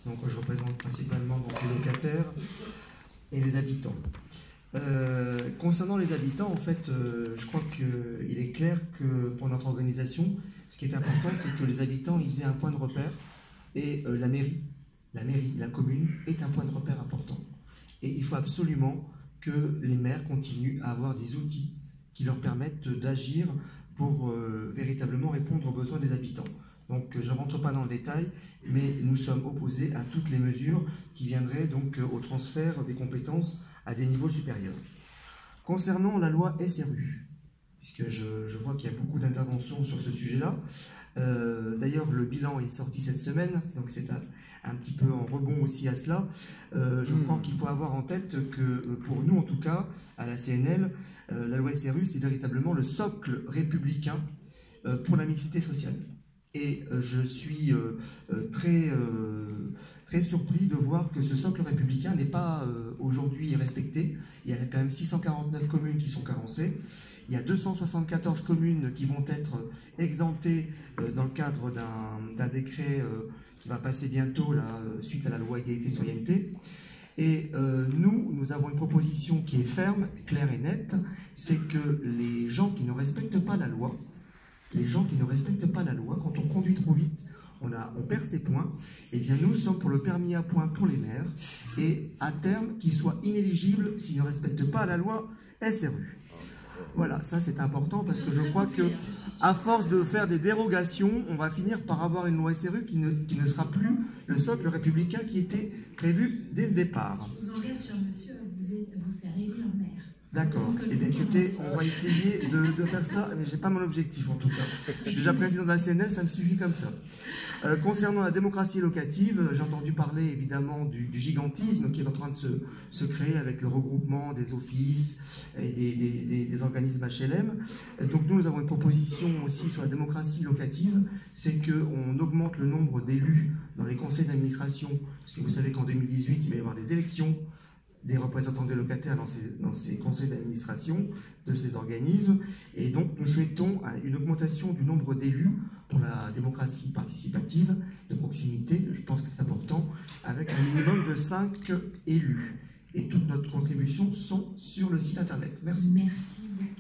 Donc je représente principalement donc, les locataires et les habitants. Concernant les habitants, en fait, je crois qu'il est clair que pour notre organisation, ce qui est important, c'est que les habitants ils aient un point de repère et la mairie, la commune est un point de repère important. Et il faut absolument que les maires continuent à avoir des outils qui leur permettent d'agir pour véritablement répondre aux besoins des habitants. Donc je ne rentre pas dans le détail, mais nous sommes opposés à toutes les mesures qui viendraient donc au transfert des compétences à des niveaux supérieurs. Concernant la loi SRU, puisque je vois qu'il y a beaucoup d'interventions sur ce sujet-là, d'ailleurs le bilan est sorti cette semaine, donc c'est un petit peu en rebond aussi à cela. Je crois qu'il faut avoir en tête que pour nous en tout cas, à la CNL, la loi SRU c'est véritablement le socle républicain pour la mixité sociale. Et je suis très surpris de voir que ce socle républicain n'est pas aujourd'hui respecté. Il y a quand même 649 communes qui sont carencées. Il y a 274 communes qui vont être exemptées dans le cadre d'un décret qui va passer bientôt là, suite à la loi égalité-citoyenneté. Et nous avons une proposition qui est ferme, claire et nette, c'est que les gens qui ne respectent pas la loi, quand on conduit trop vite, on perd ses points, et bien nous sommes pour le permis à points pour les maires, et à terme, qu'ils soient inéligibles s'ils ne respectent pas la loi SRU. Voilà, ça c'est important parce que je crois que à force de faire des dérogations, on va finir par avoir une loi SRU qui ne sera plus le socle républicain qui était prévu dès le départ. Je vous engage sur monsieur à vous faire élire maire. D'accord. Eh bien écoutez, on va essayer de faire ça, mais je n'ai pas mon objectif en tout cas. Je suis déjà président de la CNL, ça me suffit comme ça. Concernant la démocratie locative, j'ai entendu parler évidemment du gigantisme qui est en train de se créer avec le regroupement des offices et des organismes HLM. Donc nous avons une proposition aussi sur la démocratie locative, c'est qu'on augmente le nombre d'élus dans les conseils d'administration, parce que vous savez qu'en 2018, il va y avoir des élections des représentants des locataires dans ces conseils d'administration de ces organismes. Et donc, nous souhaitons une augmentation du nombre d'élus pour la démocratie participative, de proximité, je pense que c'est important, avec un minimum de 5 élus. Et toutes nos contributions sont sur le site internet. Merci. Merci beaucoup.